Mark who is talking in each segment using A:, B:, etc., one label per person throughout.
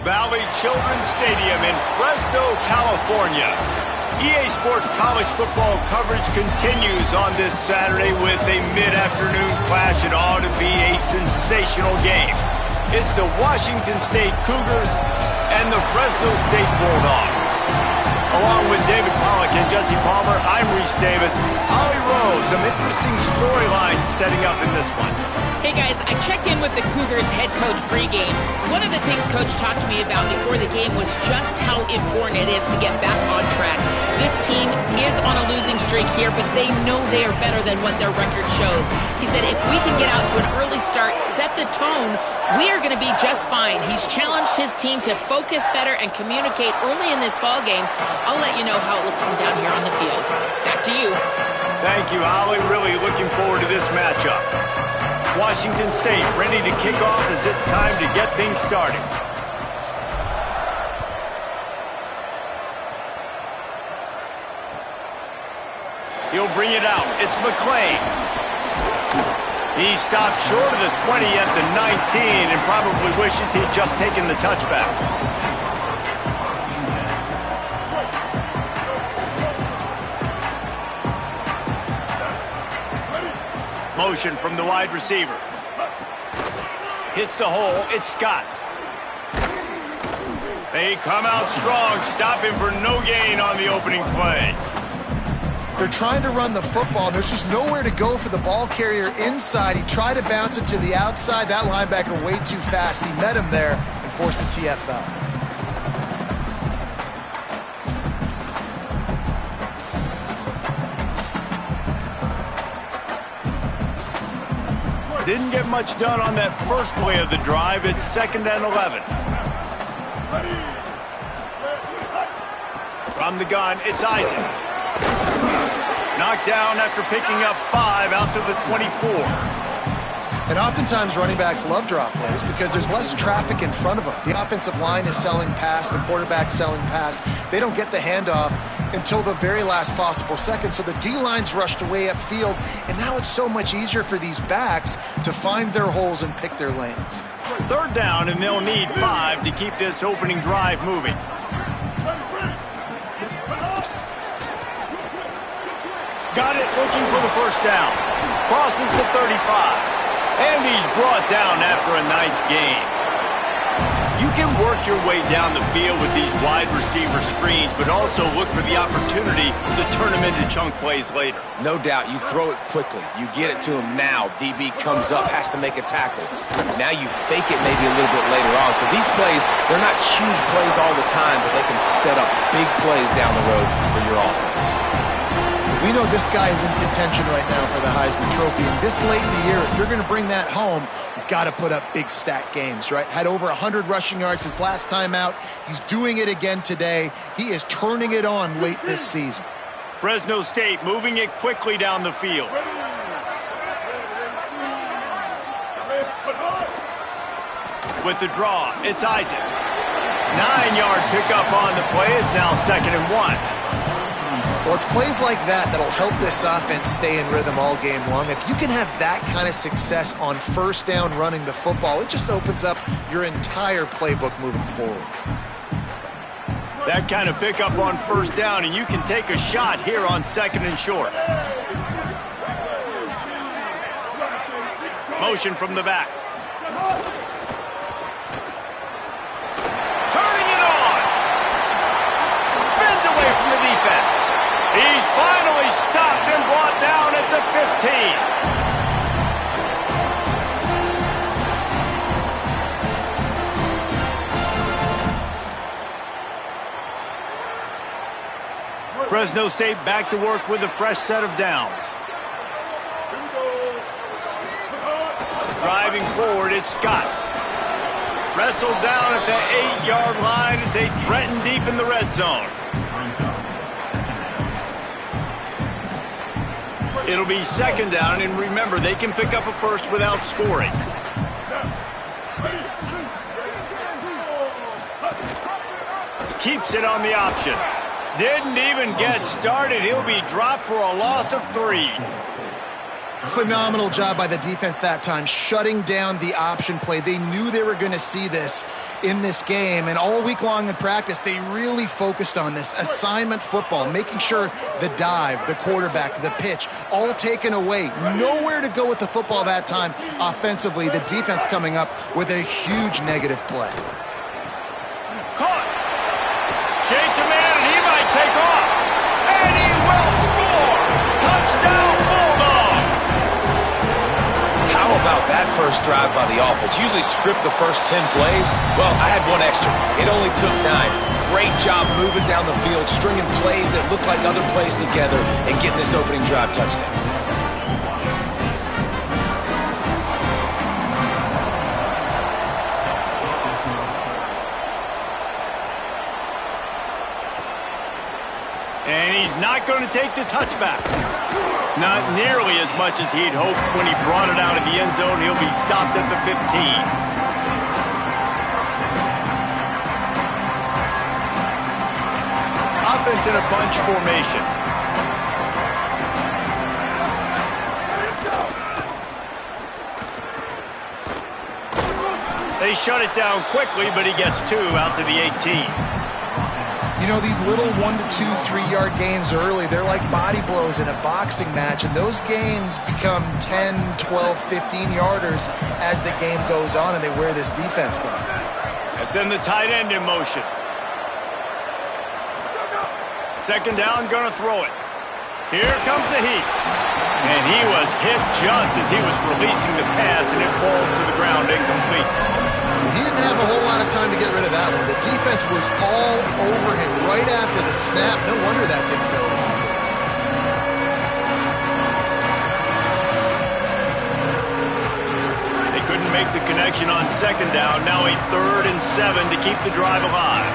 A: Valley Children's Stadium in Fresno, California. EA Sports college football coverage continues on this Saturday with a mid-afternoon clash. It ought to be a sensational game. It's the Washington State Cougars and the Fresno State Bulldogs. Along with David Pollack and Jesse Palmer, I'm Reese Davis. Holly Rowe, some interesting storylines setting up in this one.
B: Hey guys, I checked in with the Cougars head coach pregame. One of the things Coach talked to me about before the game was just how important it is to get back on track. This team is on a losing streak here, but they know they are better than what their record shows. He said if we can get out to an early start, set the tone, we are going to be just fine. He's challenged his team to focus better and communicate early in this ball game. I'll let you know how it looks from down here on the field. Back to you.
A: Thank you, Holly. Really looking forward to this matchup. Washington State ready to kick off as it's time to get things started. He'll bring it out. It's McClain. He stopped short of the 20 at the 19 and probably wishes he'd just taken the touchback. Motion from the wide receiver. Hits the hole. It's Scott. They come out strong, stopping for no gain on the opening play.
C: They're trying to run the football. There's just nowhere to go for the ball carrier inside. He tried to bounce it to the outside. That linebacker way too fast. He met him there and forced the TFL.
A: Didn't get much done on that first play of the drive. It's 2nd and 11. From the gun, it's Isaac. Knocked down after picking up 5 out to the 24.
C: And oftentimes running backs love drop plays because there's less traffic in front of them. The offensive line is selling pass, the quarterback's selling pass. They don't get the handoff until the very last possible second. So the D-line's rushed away upfield, and now it's so much easier for these backs to find their holes and pick their lanes.
A: 3rd down, and they'll need 5 to keep this opening drive moving. Got it, looking for the first down. Crosses the 35. And he's brought down after a nice gain. You can work your way down the field with these wide receiver screens, but also look for the opportunity to turn them into chunk plays later.
D: No doubt, you throw it quickly. You get it to him now. DB comes up, has to make a tackle. Now you fake it maybe a little bit later on. So these plays, they're not huge plays all the time, but they can set up big plays down the road for your offense.
C: We know this guy is in contention right now for the Heisman Trophy. And this late in the year, if you're going to bring that home, you've got to put up big stat games, right? Had over 100 rushing yards his last time out. He's doing it again today. He is turning it on late this season.
A: Fresno State moving it quickly down the field. With the draw, it's Isaac. 9-yard pickup on the play. It's now 2nd and 1.
C: Well, it's plays like that that'll help this offense stay in rhythm all game long. If you can have that kind of success on 1st down running the football, it just opens up your entire playbook moving forward.
A: That kind of pickup on 1st down, and you can take a shot here on 2nd and short. Motion from the back. Turning it on. Spins away from the defense. He's finally stopped and brought down at the 15. Fresno State back to work with a fresh set of downs. Driving forward, it's Scott. Wrestled down at the 8-yard line as they threaten deep in the red zone. It'll be 2nd down, and remember, they can pick up a first without scoring. Keeps it on the option. Didn't even get started. He'll be dropped for a loss of 3.
C: Phenomenal job by the defense that time, shutting down the option play. They knew they were going to see this in this game, and all week long in practice, they really focused on this assignment football, making sure the dive, the quarterback, the pitch, all taken away. Nowhere to go with the football that time offensively. The defense coming up with a huge negative play.
A: Caught. Shades a man, and he might take off. And he will score. Touchdown, Bulldogs.
D: How about that first drive by the offense? Usually script the first 10 plays. Well, I had one extra. It only took 9. Great job moving down the field, stringing plays that look like other plays together, and getting this opening drive touchdown.
A: And he's not going to take the touchback. Not nearly as much as he'd hoped when he brought it out of the end zone. He'll be stopped at the 15. Offense in a bunch formation. They shut it down quickly, but he gets 2 out to the 18.
C: You know, these little 1 to 2, 3-yard gains early, they're like body blows in a boxing match, and those gains become 10, 12, 15-yarders as the game goes on, and they wear this defense down.
A: They send the tight end in motion. Second down, gonna throw it. Here comes the heat. And he was hit just as he was releasing the pass, and it falls to the ground incomplete.
C: He didn't have a whole lot of time to get rid of that one. The defense was all over him right after the snap. No wonder that thing fell.
A: They couldn't make the connection on second down. Now a 3rd and 7 to keep the drive alive.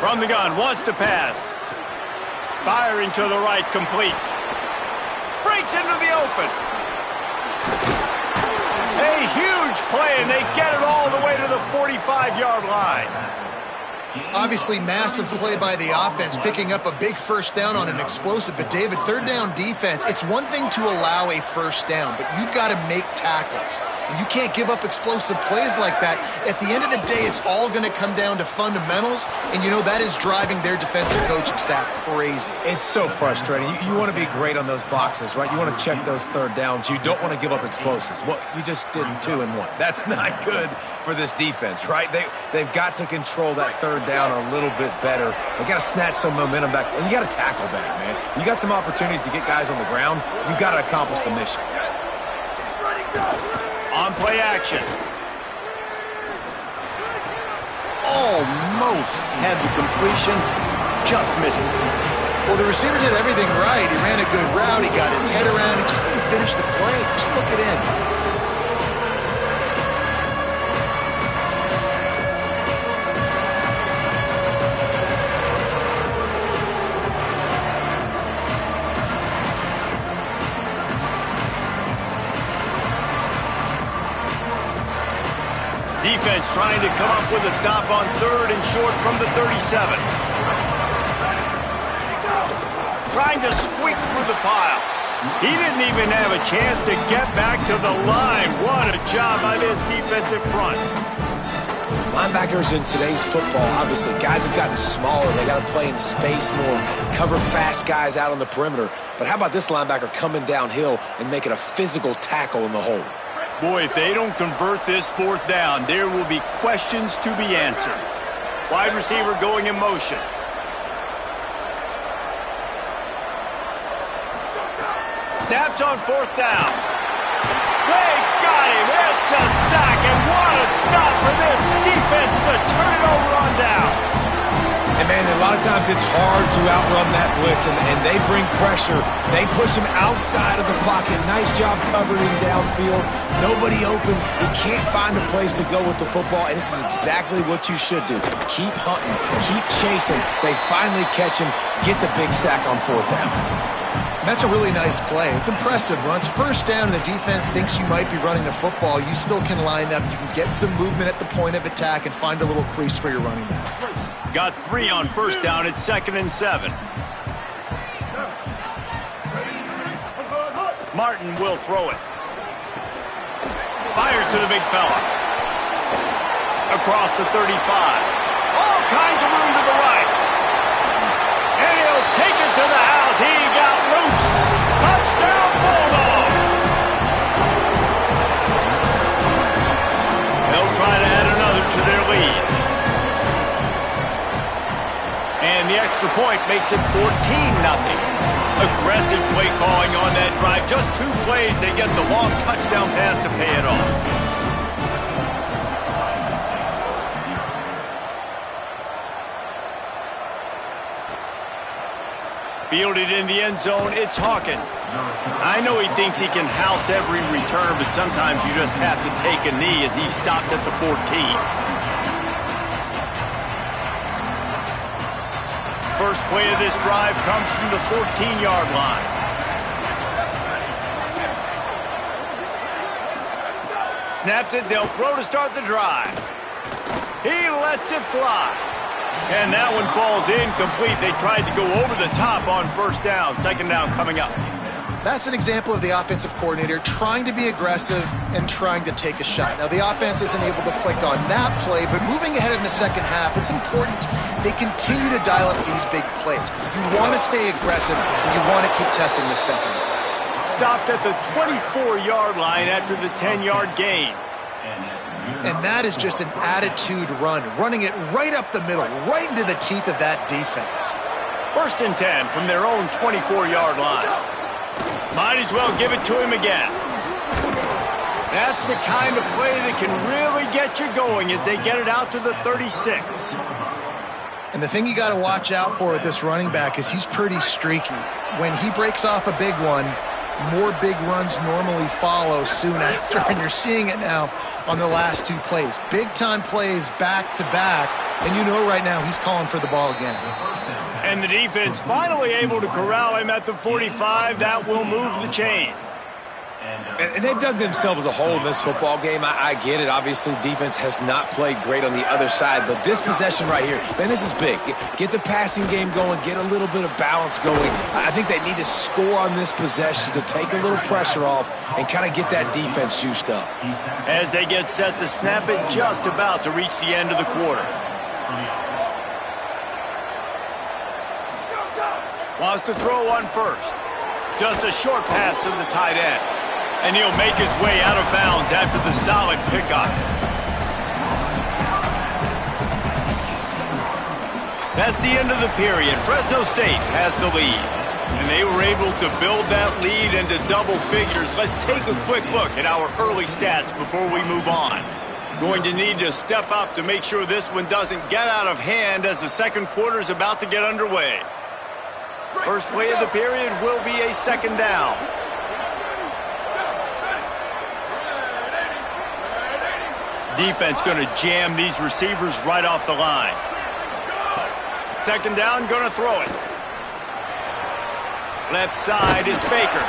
A: From the gun, wants to pass. Firing to the right, complete. Breaks into the open. A huge play, and they get it all the way to the 45-yard line.
C: Obviously, massive play by the offense, picking up a big first down on an explosive. But, David, third down defense, it's one thing to allow a first down, but you've got to make tackles. And you can't give up explosive plays like that. At the end of the day, it's all going to come down to fundamentals, and, you know, that is driving their defensive coaching staff crazy.
D: It's so frustrating. You want to be great on those boxes, right? You want to check those third downs. You don't want to give up explosives. Well, you just did 2 and 1. That's not good for this defense, right? They've got to control that third down a little bit better. They got to snatch some momentum back, and you got to tackle better, man. You got some opportunities to get guys on the ground. You got to accomplish the mission.
A: On play action. Almost had the completion, just missed it.
C: Well, the receiver did everything right. He ran a good route. He got his head around. He just didn't finish the play. Just look it in.
A: Defense trying to come up with a stop on 3rd and short from the 37. Trying to squeak through the pile. He didn't even have a chance to get back to the line. What a job by this defensive front.
D: Linebackers in today's football, obviously, guys have gotten smaller. They got to play in space more, cover fast guys out on the perimeter. But how about this linebacker coming downhill and making a physical tackle in the hole?
A: Boy, if they don't convert this 4th down, there will be questions to be answered. Wide receiver going in motion. Snapped on 4th down. They got him. It's a sack, and what a stop for this defense to turn it over on downs.
D: And, man, a lot of times it's hard to outrun that blitz, and they bring pressure. They push him outside of the pocket. Nice job covering him downfield. Nobody open. He can't find a place to go with the football, and this is exactly what you should do. Keep hunting. Keep chasing. They finally catch him, get the big sack on 4th down.
C: That's a really nice play. It's impressive. When it's first down and the defense thinks you might be running the football, you still can line up. You can get some movement at the point of attack and find a little crease for your running back.
A: Got 3 on 1st down at 2nd and 7. Martin will throw it. Fires to the big fella. Across the 35. All kinds of room to the right. And he'll take it to the house. He got loose. Touchdown, Bulldogs. They'll try to add another to their lead. And the extra point makes it 14-0. Aggressive play calling on that drive. Just 2 plays, they get the long touchdown pass to pay it off. Fielded in the end zone, it's Hawkins. I know he thinks he can house every return, but sometimes you just have to take a knee as he stopped at the 14. First play of this drive comes from the 14-yard line. Snaps it, they'll throw to start the drive. He lets it fly. And that one falls incomplete. They tried to go over the top on first down. Second down coming up.
C: That's an example of the offensive coordinator trying to be aggressive and trying to take a shot. Now, the offense isn't able to click on that play, but moving ahead in the second half, it's important they continue to dial up these big plays. You want to stay aggressive, and you want to keep testing the secondary.
A: Stopped at the 24-yard line after the 10-yard gain.
C: And that is just an attitude run, running it right up the middle, right into the teeth of that defense.
A: First and 10 from their own 24-yard line. Might as well give it to him again. That's the kind of play that can really get you going as they get it out to the 36.
C: And the thing you got to watch out for with this running back is he's pretty streaky. When he breaks off a big one, more big runs normally follow soon after, and you're seeing it now on the last 2 plays. Big-time plays back-to-back, and you know right now he's calling for the ball again.
A: And the defense finally able to corral him at the 45. That will move the chains.
D: And they dug themselves a hole in this football game. I get it. Obviously, defense has not played great on the other side. But this possession right here, man, this is big. Get the passing game going. Get a little bit of balance going. I think they need to score on this possession to take a little pressure off and kind of get that defense juiced up.
A: As they get set to snap it, just about to reach the end of the quarter. Wants to throw on first. Just a short pass to the tight end. And he'll make his way out of bounds after the solid pickup. That's the end of the period. Fresno State has the lead. And they were able to build that lead into double figures. Let's take a quick look at our early stats before we move on. Going to need to step up to make sure this one doesn't get out of hand as the second quarter is about to get underway. First play of the period will be a second down. Defense going to jam these receivers right off the line. Second down, going to throw it. Left side is Baker.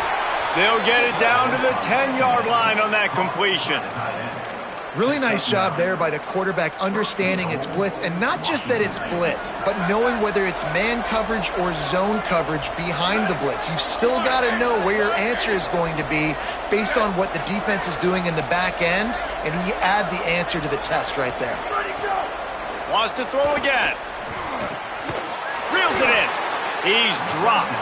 A: They'll get it down to the 10-yard line on that completion.
C: Really nice job there by the quarterback understanding it's blitz, and not just that it's blitz, but knowing whether it's man coverage or zone coverage behind the blitz. You've still got to know where your answer is going to be based on what the defense is doing in the back end, and he add the answer to the test right there.
A: Wants to throw again. Reels it in. He's dropped.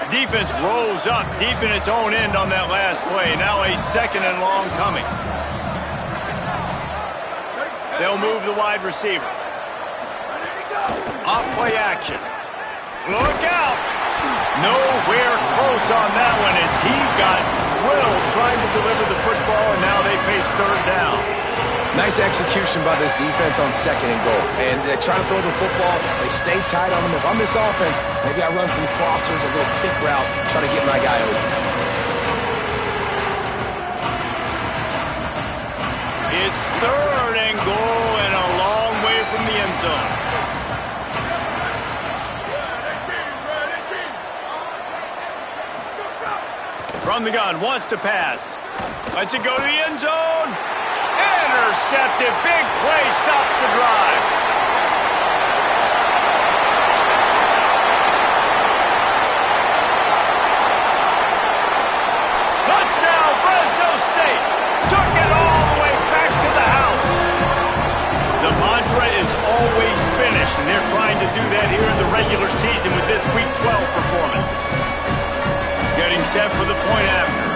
A: Defense rolls up deep in its own end on that last play. Now a second and long coming. They'll move the wide receiver. Off play action. Look out! Nowhere close on that one as he got drilled trying to deliver the football, and now they face third down.
D: Nice execution by this defense on second and goal. And they're trying to throw the football. They stay tight on them. If I'm this offense, maybe I run some crossers, a little kick route, try to get my guy open.
A: It's third and goal and a long way from the end zone. From the gun, wants to pass. Lets it go to the end zone. Intercepted. intercepted. Big play stops the drive. Touchdown, Fresno State. Took it all the way back to the house. The mantra is always finish, and they're trying to do that here in the regular season with this Week 12 performance. Getting set for the point after.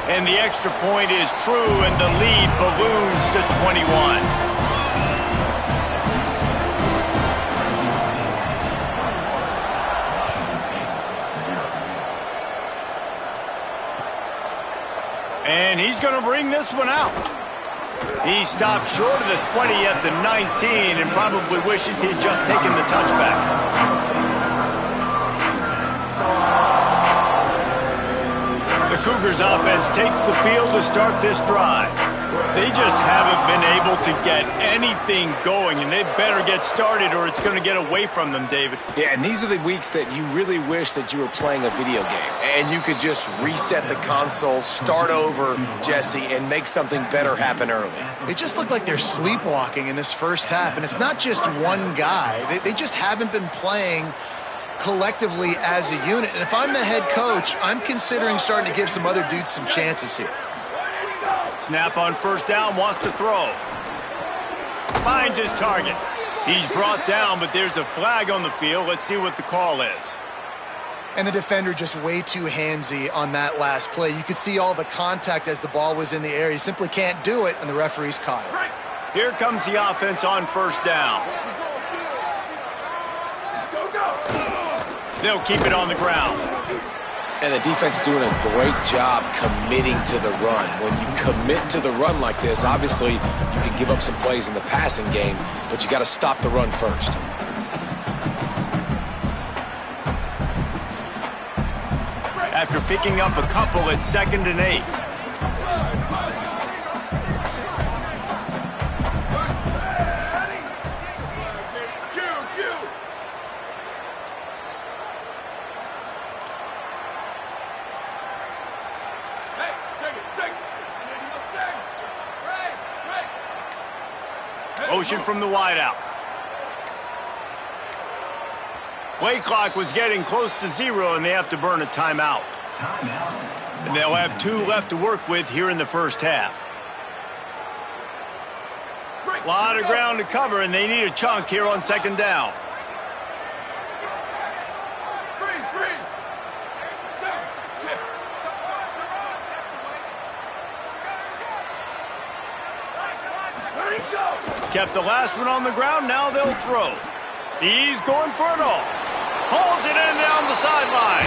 A: And the extra point is true, and the lead balloons to 21. And he's going to bring this one out. He stopped short of the 20 at the 19 and probably wishes he'd just taken the touchback. The Cougars offense takes the field to start this drive. They just haven't been able to get anything going, and they better get started or it's going to get away from them, David.
D: Yeah, and these are the weeks that you really wish that you were playing a video game and you could just reset the console, start over, Jesse, and make something better happen early.
C: They just look like they're sleepwalking in this first half, and it's not just one guy. They just haven't been playing collectively as a unit. And if I'm the head coach, I'm considering starting to give some other dudes some chances here.
A: Snap on first down, wants to throw. Finds his target. He's brought down, but there's a flag on the field. Let's see what the call is.
C: And the defender just way too handsy on that last play. You could see all the contact as the ball was in the air. He simply can't do it, and the referee's caught it.
A: Here comes the offense on first down. They'll keep it on the ground.
D: And the defense doing a great job committing to the run. When you commit to the run like this, obviously you can give up some plays in the passing game, but you got to stop the run first.
A: After picking up a couple at 2nd and 8. Motion from the wideout. Play clock was getting close to 0, and they have to burn a timeout. And they'll have 2 left to work with here in the first half. A lot of ground to cover, and they need a chunk here on 2nd down. Kept the last one on the ground, now they'll throw. He's going for it all. Pulls it in down the sideline.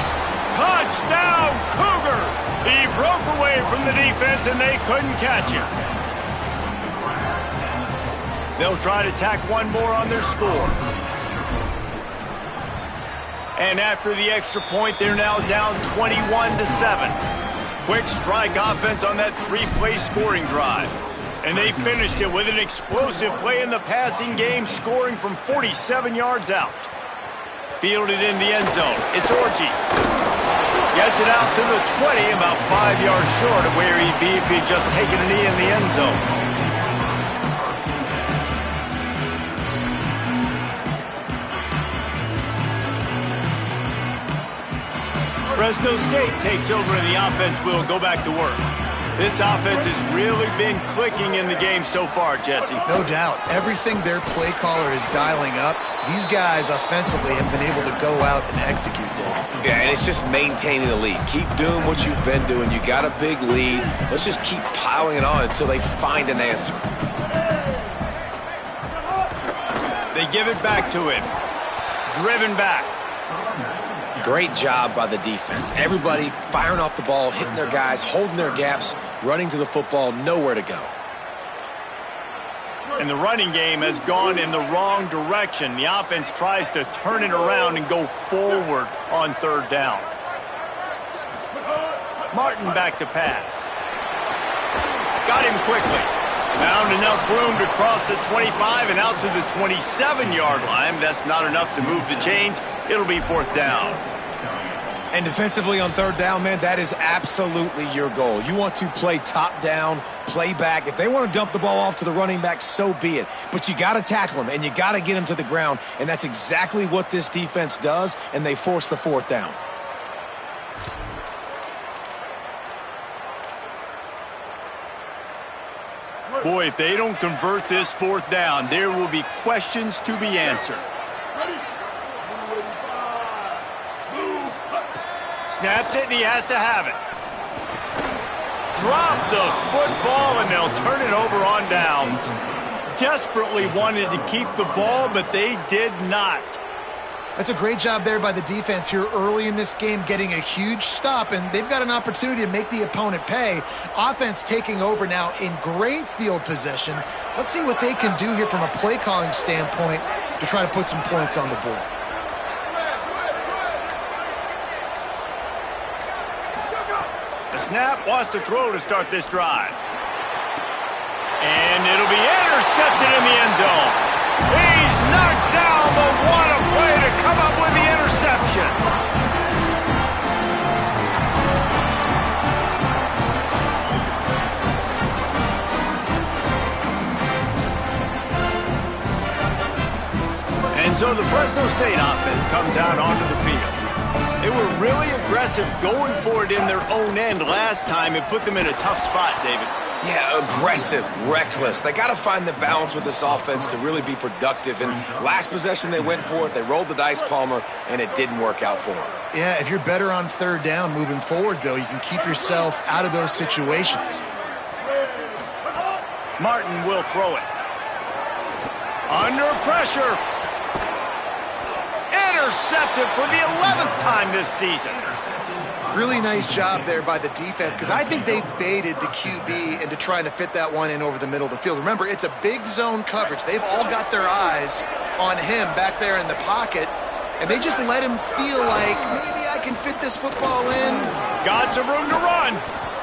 A: Touchdown, Cougars! He broke away from the defense and they couldn't catch him. They'll try to tack one more on their score. And after the extra point, they're now down 21-7. Quick strike offense on that 3-play scoring drive. And they finished it with an explosive play in the passing game, scoring from 47 yards out. Fielded in the end zone. It's Orji. Gets it out to the 20, about 5 yards short of where he'd be if he'd just taken a knee in the end zone. Fresno State takes over and the offense will go back to work. This offense has really been clicking in the game so far, Jesse.
C: No doubt. Everything their play caller is dialing up, these guys offensively have been able to go out and execute that.
D: Yeah, and it's just maintaining the lead. Keep doing what you've been doing. You got a big lead. Let's just keep piling it on until they find an answer.
A: They give it back to him. Driven back.
D: Great job by the defense. Everybody firing off the ball, hitting their guys, holding their gaps, running to the football, nowhere to go.
A: And the running game has gone in the wrong direction. The offense tries to turn it around and go forward on 3rd down. Martin back to pass. Got him quickly. Found enough room to cross the 25 and out to the 27-yard line. That's not enough to move the chains. It'll be 4th down.
D: And defensively on third down, man, that is absolutely your goal. You want to play top down, play back. If they want to dump the ball off to the running back, so be it. But you got to tackle them, and you got to get them to the ground. And that's exactly what this defense does, and they force the fourth down.
A: Boy, if they don't convert this fourth down, there will be questions to be answered. Snaps it, and he has to have it. Drop the football, and they'll turn it over on downs. Desperately wanted to keep the ball, but they did not.
C: That's a great job there by the defense here early in this game, getting a huge stop, and they've got an opportunity to make the opponent pay. Offense taking over now in great field position. Let's see what they can do here from a play calling standpoint to try to put some points on the board.
A: The snap wants to throw to start this drive. And it'll be intercepted in the end zone. He's knocked down, but what a play to come up with the interception. And so the Fresno State offense comes out onto the field. They were really aggressive going for it in their own end last time. It put them in a tough spot, David.
D: Yeah, aggressive, reckless. They got to find the balance with this offense to really be productive. And last possession, they went for it. They rolled the dice, Palmer, and it didn't work out for them.
C: Yeah, if you're better on third down moving forward, though, you can keep yourself out of those situations.
A: Martin will throw it. Under pressure. Intercepted for the 11th time this season.
C: Really nice job there by the defense, because I think they baited the QB into trying to fit that one in over the middle of the field. Remember, it's a big zone coverage. They've all got their eyes on him back there in the pocket, and they just let him feel like, maybe I can fit this football in.
A: Got some room to run.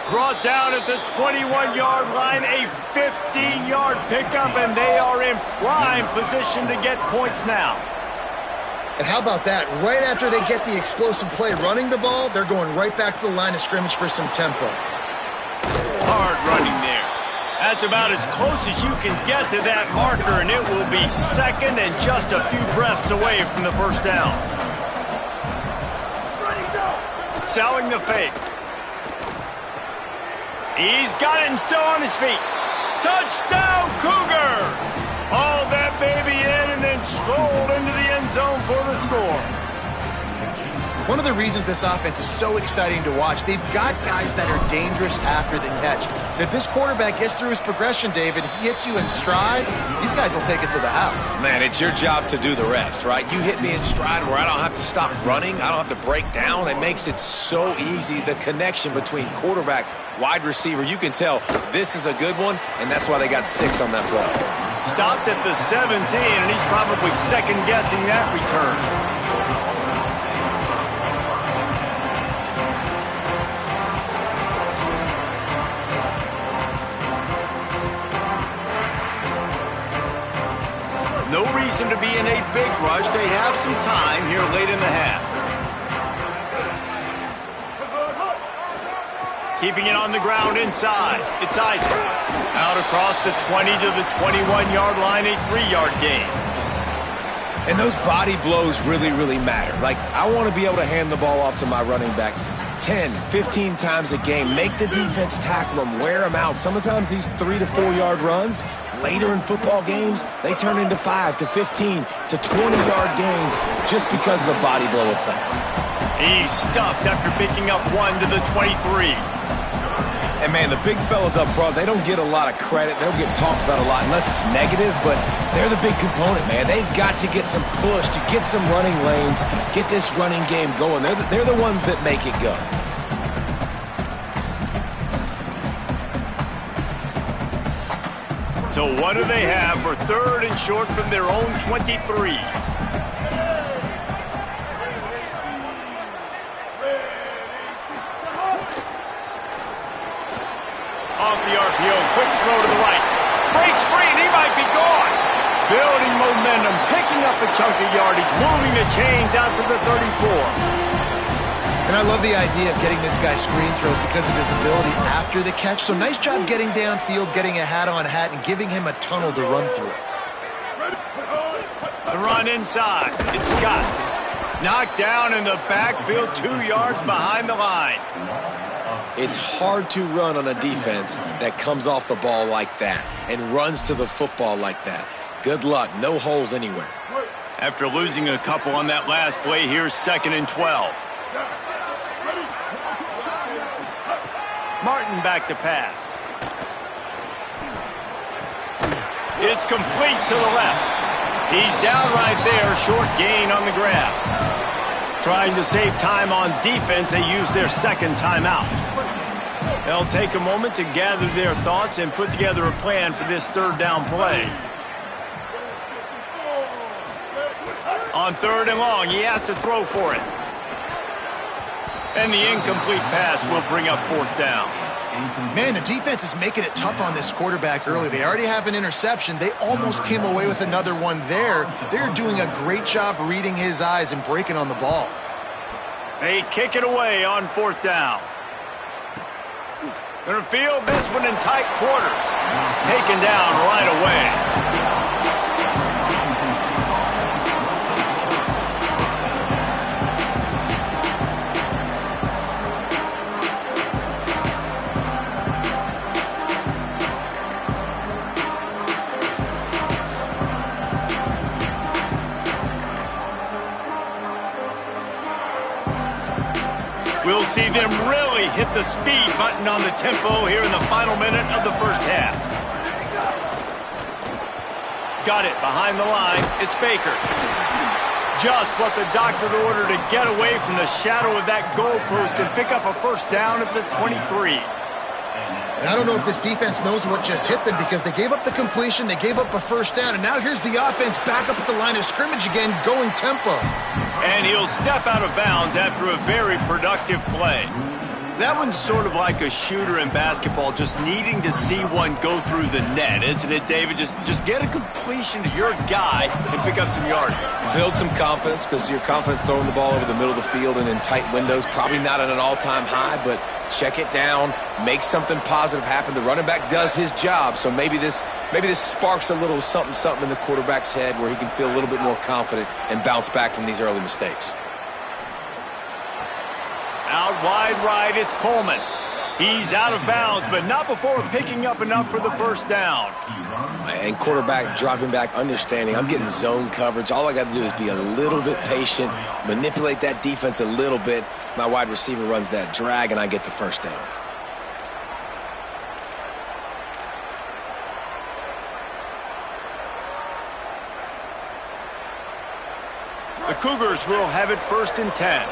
A: Brought down at the 21-yard line, a 15-yard pickup, and they are in prime position to get points now.
C: And how about that? Right after they get the explosive play running the ball, they're going right back to the line of scrimmage for some tempo.
A: Hard running there. That's about as close as you can get to that marker, and it will be second and just a few breaths away from the first down. Selling the fake. He's got it and still on his feet. Touchdown, Cougars! Haul that baby in and then strolled into the end zone for the score.
C: One of the reasons this offense is so exciting to watch, they've got guys that are dangerous after the catch. And if this quarterback gets through his progression, David, he hits you in stride, these guys will take it to the house.
D: Man, it's your job to do the rest, right? You hit me in stride where I don't have to stop running. I don't have to break down. It makes it so easy, the connection between quarterback, wide receiver. You can tell this is a good one, and that's why they got 6 on that play.
A: Stopped at the 17, and he's probably second-guessing that return. No reason to be in a big rush. They have some time here late in the half. Keeping it on the ground inside. It's Isaac. Out across the 20 to the 21-yard line, a 3-yard gain.
D: And those body blows really, really matter. Like, I want to be able to hand the ball off to my running back 10, 15 times a game. Make the defense tackle them, wear them out. Sometimes these 3 to 4 yard runs, later in football games, they turn into 5 to 15 to 20-yard gains just because of the body blow effect.
A: He's stuffed after picking up 1 to the 23.
D: And, man, the big fellas up front, they don't get a lot of credit. They don't get talked about a lot unless it's negative, but they're the big component, man. They've got to get some push, to get some running lanes, get this running game going. They're the ones that make it go.
A: So what do they have for 3rd and short from their own 23? Off the RPO, quick throw to the right. Breaks free, and he might be gone. Building momentum, picking up a chunk of yardage, moving the chains out to the 34.
C: And I love the idea of getting this guy screen throws because of his ability after the catch. So nice job getting downfield, getting a hat-on-hat, and giving him a tunnel to run through.
A: The run inside. It's Scott. Knocked down in the backfield, 2 yards behind the line.
D: It's hard to run on a defense that comes off the ball like that and runs to the football like that. Good luck. No holes anywhere.
A: After losing a couple on that last play, here's 2nd and 12. Martin back to pass. It's complete to the left. He's down right there, short gain on the grab. Trying to save time on defense, they use their 2nd timeout. They'll take a moment to gather their thoughts and put together a plan for this 3rd down play. On 3rd and long, he has to throw for it. And the incomplete pass will bring up 4th down.
C: Man, the defense is making it tough on this quarterback early. They already have an interception. They almost came away with another one there. They're doing a great job reading his eyes and breaking on the ball.
A: They kick it away on 4th down. Gonna field this one in tight quarters. Taken down right away. We'll see them really hit the speed button on the tempo here in the final minute of the 1st half. Got it behind the line. It's Baker. Just what the doctor ordered to get away from the shadow of that goalpost and pick up a 1st down at the 23.
C: And I don't know if this defense knows what just hit them because they gave up the completion, they gave up a 1st down, and now here's the offense back up at the line of scrimmage again, going tempo.
A: And he'll step out of bounds after a very productive play. That one's sort of like a shooter in basketball, just needing to see one go through the net, isn't it, David? Just get a completion to your guy and pick up some yardage.
D: Build some confidence because your confidence throwing the ball over the middle of the field and in tight windows, probably not at an all-time high, but check it down, make something positive happen. The running back does his job, so maybe this sparks a little something in the quarterback's head where he can feel a little bit more confident and bounce back from these early mistakes.
A: Out wide right, it's Coleman. He's out of bounds, but not before picking up enough for the 1st down.
D: And quarterback dropping back, understanding I'm getting zone coverage. All I got to do is be a little bit patient, manipulate that defense a little bit. My wide receiver runs that drag, and I get the 1st down.
A: The Cougars will have it 1st and 10.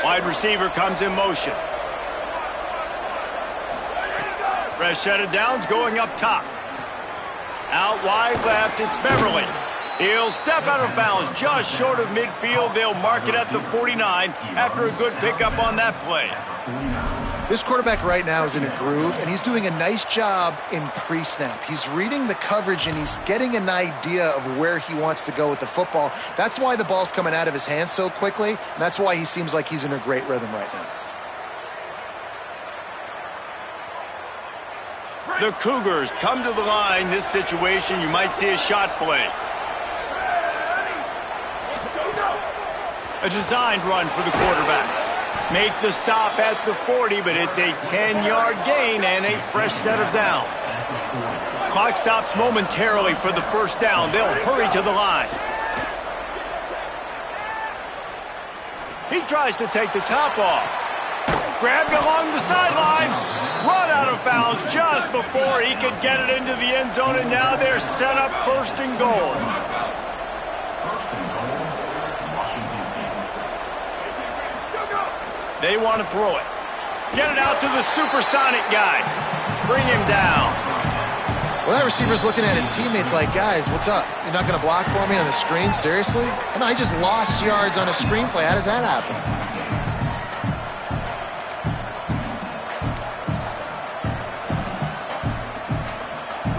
A: Wide receiver comes in motion. Fresh set of downs going up top. Out wide left, it's Beverly. He'll step out of bounds just short of midfield. They'll mark it at the 49 after a good pickup on that play.
C: This quarterback right now is in a groove, and he's doing a nice job in pre-snap. He's reading the coverage, and he's getting an idea of where he wants to go with the football. That's why the ball's coming out of his hands so quickly, and that's why he seems like he's in a great rhythm right now.
A: The Cougars come to the line. This situation, you might see a shot play. A designed run for the quarterback. Make the stop at the 40, but it's a 10-yard gain and a fresh set of downs. Clock stops momentarily for the 1st down. They'll hurry to the line. He tries to take the top off. Grabbed along the sideline. Run out of bounds just before he could get it into the end zone, and now they're set up 1st and goal. They want to throw it. Get it out to the supersonic guy. Bring him down.
C: Well, that receiver's looking at his teammates like, guys, what's up? You're not going to block for me on the screen? Seriously? And I just lost yards on a screenplay. How does that happen?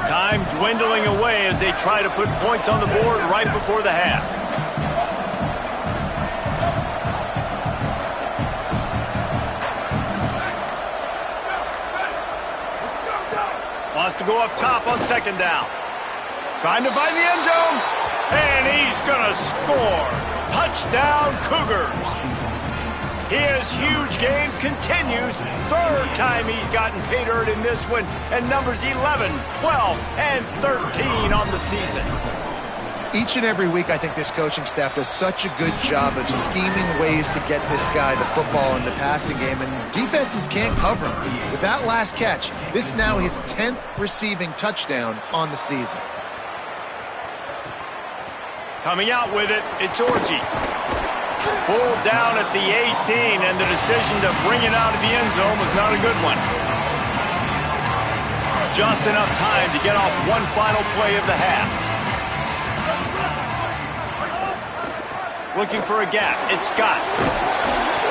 A: Time dwindling away as they try to put points on the board right before the half. Wants to go up top on second down. Trying to find the end zone. And he's going to score. Touchdown, Cougars. His huge game continues. Third time he's gotten pay dirt in this one. And numbers 11, 12, and 13 on the season.
C: Each and every week, I think this coaching staff does such a good job of scheming ways to get this guy the football in the passing game, and defenses can't cover him. With that last catch, this is now his 10th receiving touchdown on the season.
A: Coming out with it, it's Orji. Pulled down at the 18, and the decision to bring it out of the end zone was not a good one. Just enough time to get off one final play of the half. Looking for a gap. It's Scott.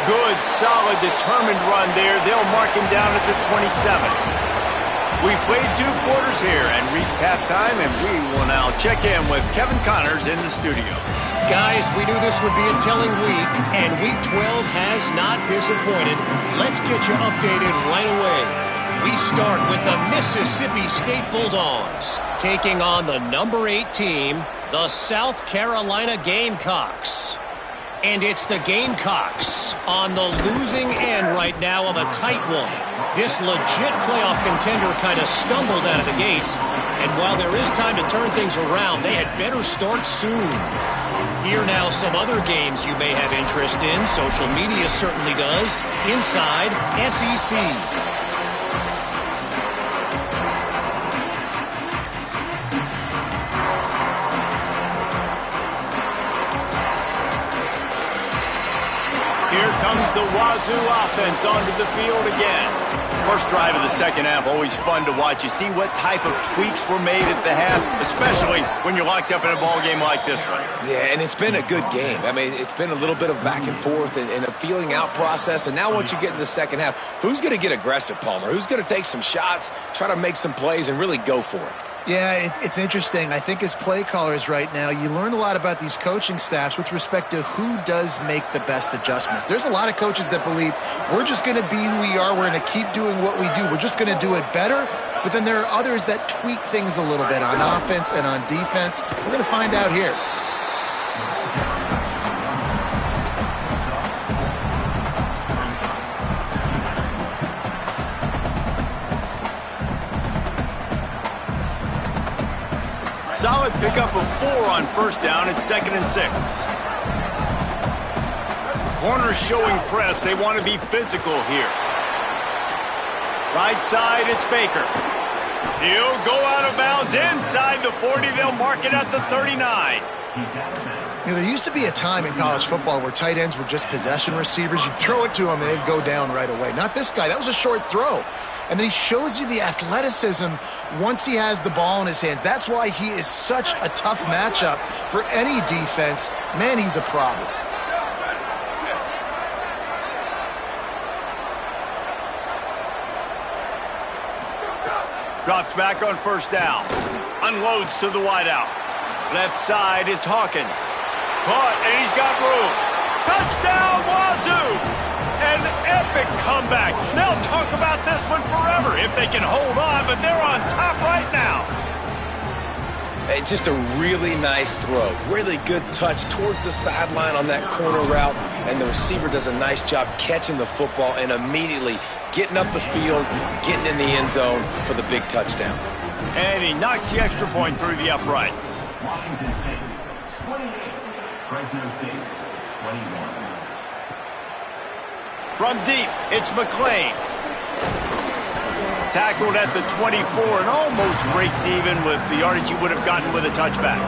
A: Good, solid, determined run there. They'll mark him down at the 27. We played 2 quarters here and reached halftime, and we will now check in with Kevin Connors in the studio.
E: Guys, we knew this would be a telling week, and Week 12 has not disappointed. Let's get you updated right away. We start with the Mississippi State Bulldogs, taking on the number 8 team, the South Carolina Gamecocks. And it's the Gamecocks on the losing end right now of a tight one. This legit playoff contender kind of stumbled out of the gates, and while there is time to turn things around, they had better start soon. Here now some other games you may have interest in. Social media certainly does. Inside SEC.
A: Here comes the Wazoo offense onto the field again. First drive of the second half, always fun to watch. You see what type of tweaks were made at the half, especially when you're locked up in a ball game like this one.
D: Yeah, and it's been a good game. I mean, it's been a little bit of back and forth and a feeling out process. And now once you get in the second half, who's going to get aggressive, Palmer? Who's going to take some shots, try to make some plays, and really go for it?
C: Yeah, it's interesting. I think as play callers right now, you learn a lot about these coaching staffs with respect to who does make the best adjustments. There's a lot of coaches that believe we're just going to be who we are. We're going to keep doing what we do. We're just going to do it better. But then there are others that tweak things a little bit on offense and on defense. We're going to find out here.
A: Solid pickup of 4 on first down. It's 2nd and 6. Corners showing press. They want to be physical here. Right side, it's Baker. He'll go out of bounds inside the 40. They'll mark it at the 39.
C: You know, there used to be a time in college football where tight ends were just possession receivers. You'd throw it to them and they'd go down right away. Not this guy. That was a short throw. And then he shows you the athleticism once he has the ball in his hands. That's why he is such a tough matchup for any defense. Man, he's a problem.
A: Drops back on first down. Unloads to the wideout. Left side is Hawkins. Caught, and he's got room. Touchdown, Wazoo! An epic comeback. They'll talk about this one forever if they can hold on, but they're on top right now.
D: Hey, just a really nice throw. Really good touch towards the sideline on that corner route, and the receiver does a nice job catching the football and immediately getting up the field, getting in the end zone for the big touchdown.
A: And he knocks the extra point through the uprights.
F: Washington State, 28. Fresno State, 21.
A: From deep, it's McLean. Tackled at the 24 and almost breaks even with the yardage he would have gotten with a touchback.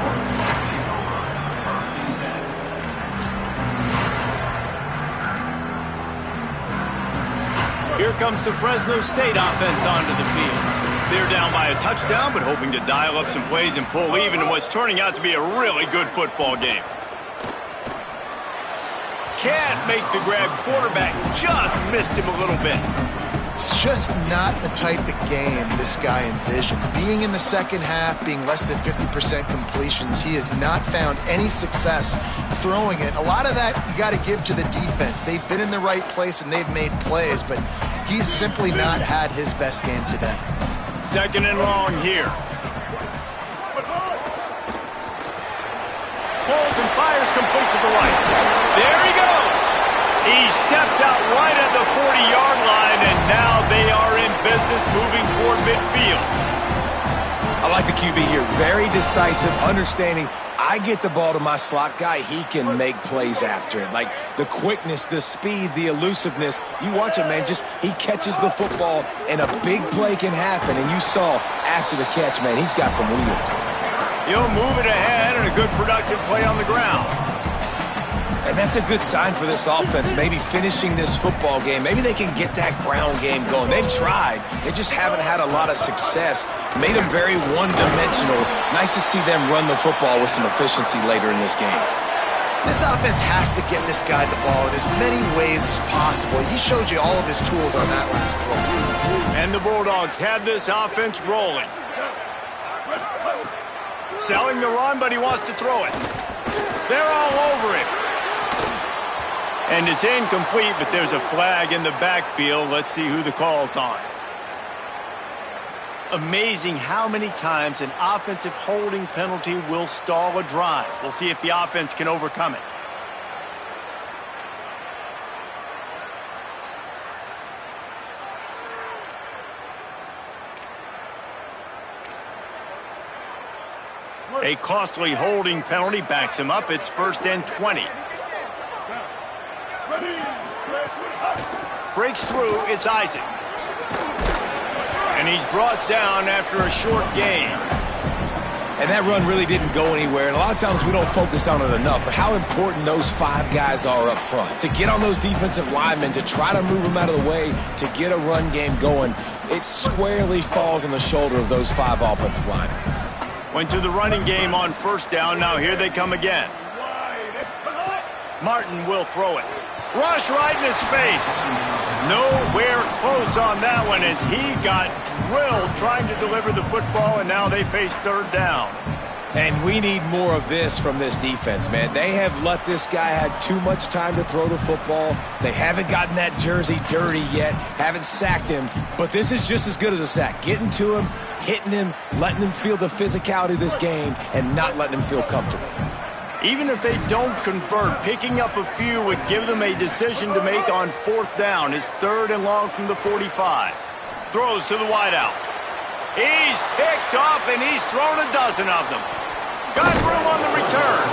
A: Here comes the Fresno State offense onto the field. They're down by a touchdown, but hoping to dial up some plays and pull even in what's turning out to be a really good football game. Can't make the grab. Quarterback just missed him a little bit.
C: It's just not the type of game this guy envisioned. Being in the second half, being less than 50% completions, he has not found any success throwing it. A lot of that you got to give to the defense. They've been in the right place and they've made plays, but he's simply not had his best game today.
A: Second and long here. Pulls and fires complete to the right. There he goes. He steps out right at the 40-yard line, and now they are in business moving toward midfield.
D: I like the QB here. Very decisive, understanding. I get the ball to my slot guy, he can make plays after it. Like the quickness, the speed, the elusiveness. You watch it, man, just he catches the football and a big play can happen. And you saw after the catch, man, he's got some wheels.
A: He'll move it ahead and a good productive play on the ground.
D: And that's a good sign for this offense, maybe finishing this football game. Maybe they can get that ground game going. They've tried. They just haven't had a lot of success. Made them very one-dimensional. Nice to see them run the football with some efficiency later in this game.
C: This offense has to get this guy the ball in as many ways as possible. He showed you all of his tools on that last play.
A: And the Bulldogs have this offense rolling. Selling the run, but he wants to throw it. They're all over him. And it's incomplete, but there's a flag in the backfield. Let's see who the call's on. Amazing how many times an offensive holding penalty will stall a drive. We'll see if the offense can overcome it. A costly holding penalty backs him up. It's 1st and 20. Breaks through, it's Isaac. And he's brought down after a short gain.
D: And that run really didn't go anywhere. And a lot of times we don't focus on it enough. But how important those 5 guys are up front. To get on those defensive linemen, to try to move them out of the way, to get a run game going, it squarely falls on the shoulder of those 5 offensive linemen.
A: Went to the running game on 1st down. Now here they come again. Martin will throw it. Rush right in his face. Nowhere close on that one as he got drilled trying to deliver the football, and now they face 3rd down.
D: And we need more of this from this defense, man. They have let this guy have too much time to throw the football. They haven't gotten that jersey dirty yet, haven't sacked him, but this is just as good as a sack. Getting to him, hitting him, letting him feel the physicality of this game, and not letting him feel comfortable.
A: Even if they don't convert, picking up a few would give them a decision to make on 4th down. It's 3rd and long from the 45. Throws to the wideout. He's picked off, and he's thrown a dozen of them. Got room on the return.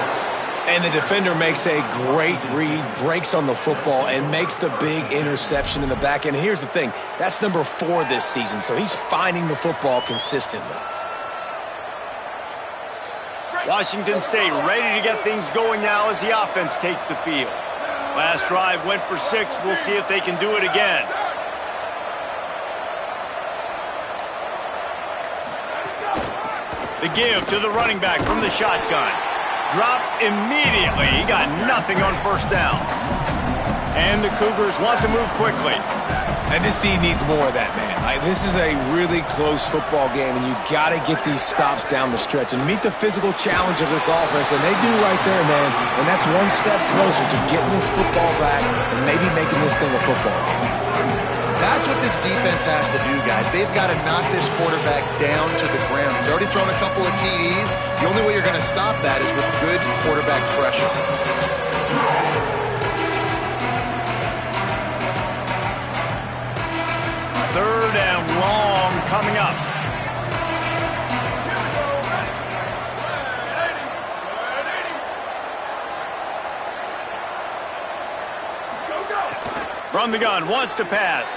D: And the defender makes a great read, breaks on the football, and makes the big interception in the back end. And here's the thing, that's number 4 this season, so he's finding the football consistently.
A: Washington State ready to get things going now as the offense takes the field. Last drive went for 6. We'll see if they can do it again. The give to the running back from the shotgun. Dropped immediately. He got nothing on 1st down. And the Cougars want to move quickly.
D: And this team needs more of that, man. This is a really close football game, and you got to get these stops down the stretch and meet the physical challenge of this offense, and they do right there, man. And that's one step closer to getting this football back and maybe making this thing a football game.
C: That's what this defense has to do, guys. They've got to knock this quarterback down to the ground. He's already thrown a couple of TDs. The only way you're going to stop that is with good quarterback pressure.
A: 3rd and long coming up. From the gun, wants to pass.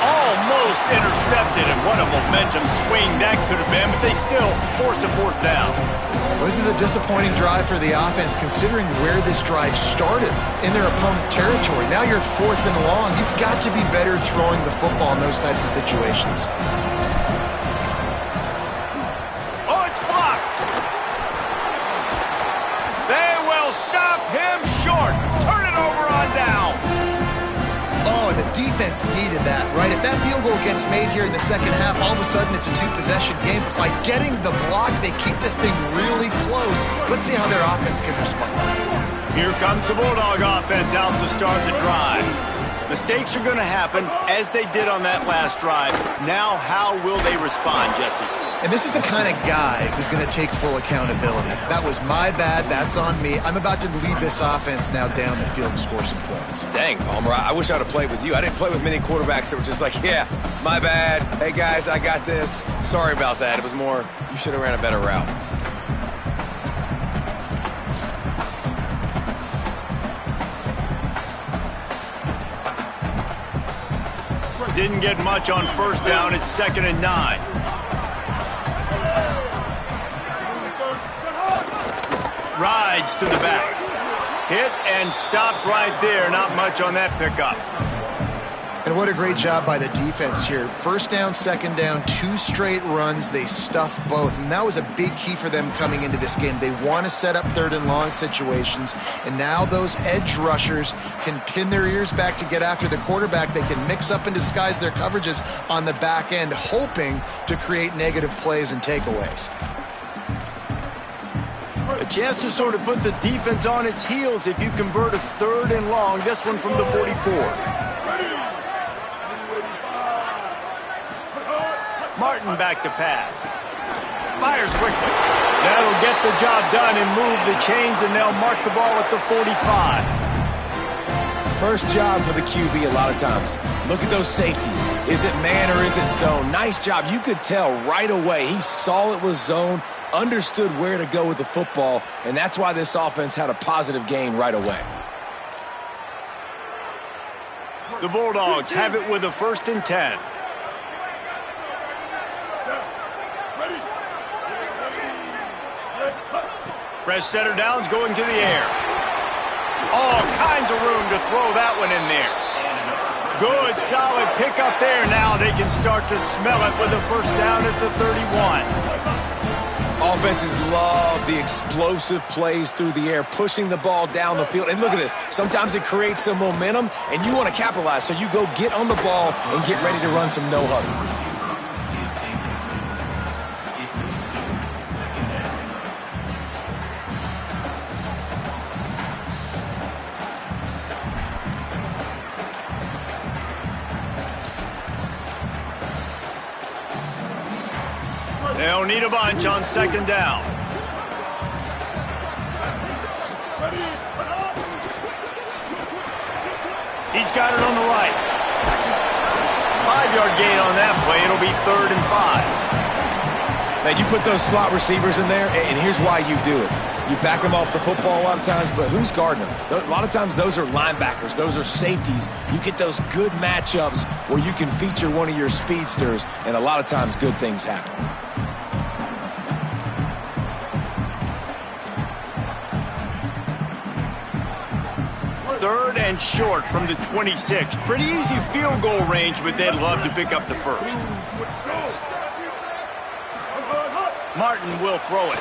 A: Almost intercepted, and what a momentum swing that could have been, but they still force a 4th down.
C: Well, this is a disappointing drive for the offense, considering where this drive started in their opponent territory. Now you're at 4th and long. You've got to be better throwing the football in those types of situations.
A: Oh, it's blocked. They will stop him short. Turn it over on downs.
C: Oh, and the defense needed that, right? If that field goal gets made here in the 2nd half, all of a sudden it's a 2-possession game. But by getting the block, they keep this thing really close. Let's see how their offense can respond.
A: Here comes the Bulldog offense out to start the drive. Mistakes are going to happen, as they did on that last drive. Now, how will they respond, Jesse?
C: And this is the kind of guy who's going to take full accountability. That was my bad. That's on me. I'm about to lead this offense now down the field and score some points.
D: Dang, Palmer, I wish I would have played with you. I didn't play with many quarterbacks that were just like, yeah, my bad. Hey, guys, I got this. Sorry about that. It was more, you should have ran a better route.
A: Didn't get much on first down. It's 2nd and 9. Rides to the back. Hit and stopped right there. Not much on that pickup.
C: And what a great job by the defense here. First down, second down, 2 straight runs. They stuffed both. And that was a big key for them coming into this game. They want to set up 3rd and long situations. And now those edge rushers can pin their ears back to get after the quarterback. They can mix up and disguise their coverages on the back end, hoping to create negative plays and takeaways.
A: A chance to sort of put the defense on its heels if you convert a 3rd and long. This one from the 44. Martin back to pass. Fires quickly. That'll get the job done and move the chains, and they'll mark the ball at the 45.
D: First job for the QB a lot of times. Look at those safeties. Is it man or is it zone? Nice job. You could tell right away. He saw it was zone, understood where to go with the football, and that's why this offense had a positive gain right away.
A: The Bulldogs have it with a 1st and 10. Fresh setter downs going to the air. All kinds of room to throw that one in there. Good, solid pickup there. Now they can start to smell it with a 1st down at the 31.
D: Offenses love the explosive plays through the air, pushing the ball down the field. And look at this. Sometimes it creates some momentum, and you want to capitalize. So you go get on the ball and get ready to run some no-huddle.
A: They'll need a bunch on 2nd down. He's got it on the right. 5-yard gain on that play. It'll be 3rd and 5.
D: Man, you put those slot receivers in there, and here's why you do it. You back them off the football a lot of times, but who's guarding them? A lot of times those are linebackers. Those are safeties. You get those good matchups where you can feature one of your speedsters, and a lot of times good things happen.
A: 3rd and short from the 26. Pretty easy field goal range, but they'd love to pick up the 1st. Martin will throw it.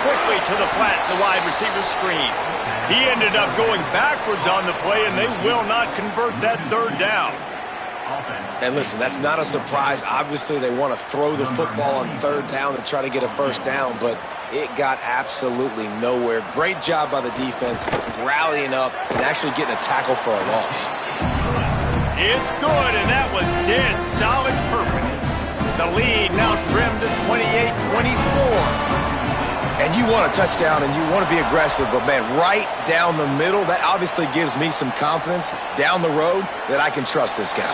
A: Quickly to the flat, the wide receiver screen. He ended up going backwards on the play, and they will not convert that 3rd down.
D: And listen, that's not a surprise. Obviously, they want to throw the football on 3rd down to try to get a 1st down, but it got absolutely nowhere. Great job by the defense, rallying up and actually getting a tackle for a loss.
A: It's good, and that was dead solid perfect. The lead now trimmed to 28-24.
D: And you want a touchdown and you want to be aggressive, but man, right down the middle, that obviously gives me some confidence down the road that I can trust this guy.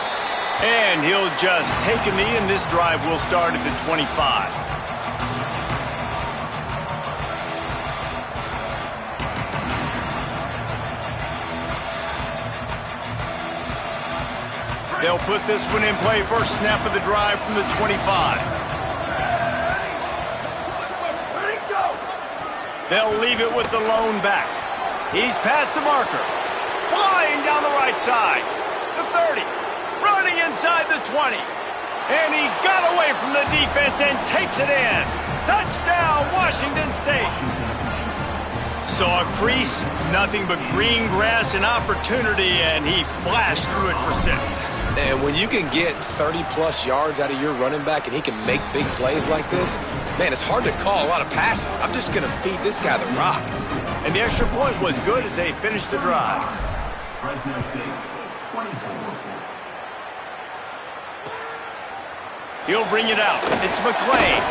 A: And he'll just take a knee, and this drive will start at the 25. They'll put this one in play. First snap of the drive from the 25. They'll leave it with the lone back. He's past the marker. Flying down the right side. The 30. Running inside the 20. And he got away from the defense and takes it in. Touchdown, Washington State. Saw a crease, nothing but green grass and opportunity, and he flashed through it for 6.
D: And when you can get 30-plus yards out of your running back and he can make big plays like this, man, it's hard to call a lot of passes. I'm just going to feed this guy the rock.
A: And the extra point was good as they finished the drive.
F: Fresno State
A: He'll bring it out. It's McClain.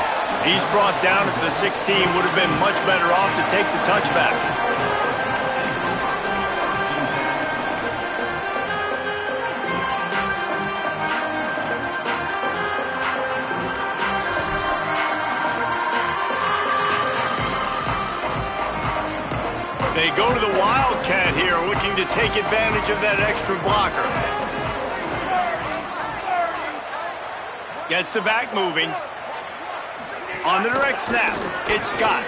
A: He's brought down at the 16. Would have been much better off to take the touchback. They go to the Wildcat here, looking to take advantage of that extra blocker. Gets the back moving. On the direct snap, it's Scott.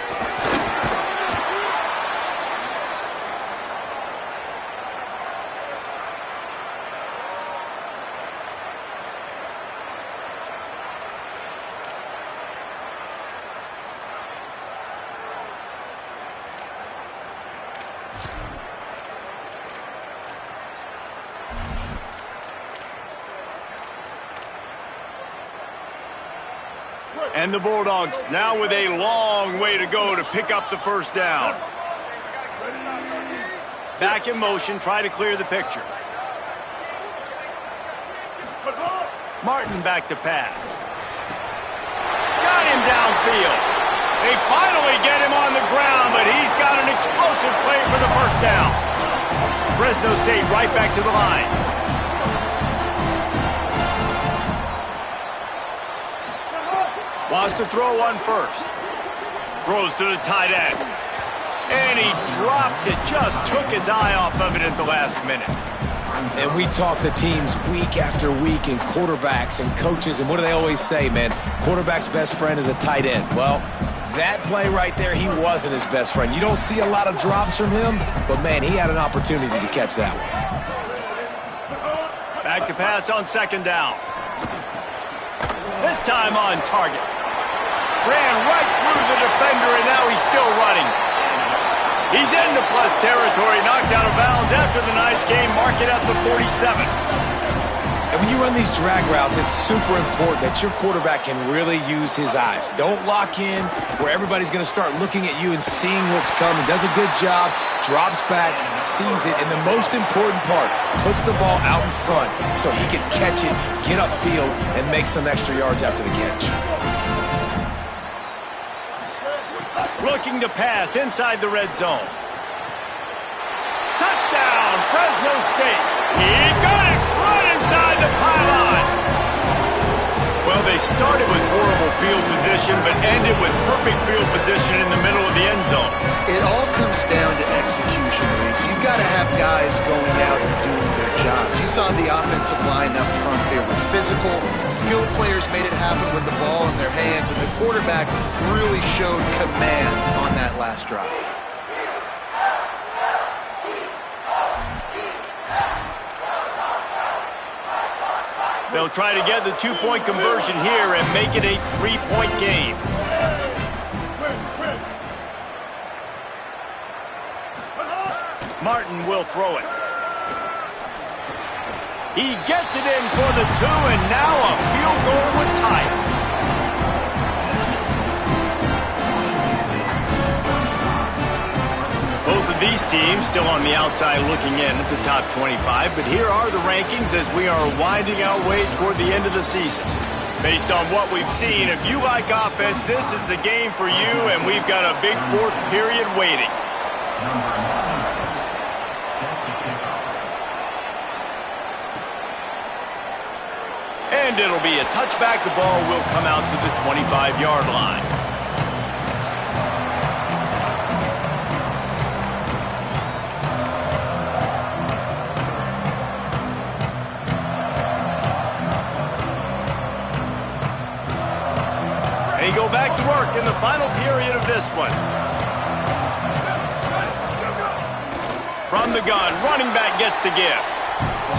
A: And the Bulldogs now with a long way to go to pick up the first down. Back in motion, try to clear the picture. Martin back to pass. Got him downfield. They finally get him on the ground, but he's got an explosive play for the first down. Fresno State right back to the line. Wants to throw one first. Throws to the tight end. And he drops it. Just took his eye off of it at the last minute.
D: And we talk to teams week after week and quarterbacks and coaches, and what do they always say, man? Quarterback's best friend is a tight end. Well, that play right there, he wasn't his best friend. You don't see a lot of drops from him, but, man, he had an opportunity to catch that one.
A: Back to pass on second down. This time on target. Ran right through the defender, and now he's still running. He's into plus territory, knocked out of bounds after the nice game. Mark it at the 47.
D: And when you run these drag routes, it's super important that your quarterback can really use his eyes. Don't lock in where everybody's going to start looking at you and seeing what's coming. Does a good job, drops back, sees it, and the most important part, puts the ball out in front so he can catch it, get upfield, and make some extra yards after the catch.
A: Looking to pass inside the red zone. Touchdown, Fresno State. He got it right inside the pylon. Well, they started with horrible field position, but ended with perfect field position in the middle of the end zone.
C: It all comes down to execution, Reese. You've got to have guys going out and doing their jobs. You saw the offensive line up front. They were physical. Skilled players made it happen with the ball in their hands, and the quarterback really showed command on that last drive.
A: They'll try to get the two-point conversion here and make it a three-point game. Martin will throw it. He gets it in for the two, and now a field goal would tie it. Both of these teams still on the outside looking in at the top 25, but here are the rankings as we are winding our way toward the end of the season. Based on what we've seen, if you like offense, this is the game for you, and we've got a big fourth period waiting. And it'll be a touchback. The ball will come out to the 25-yard line. They go back to work in the final period of this one. From the gun, running back gets to give.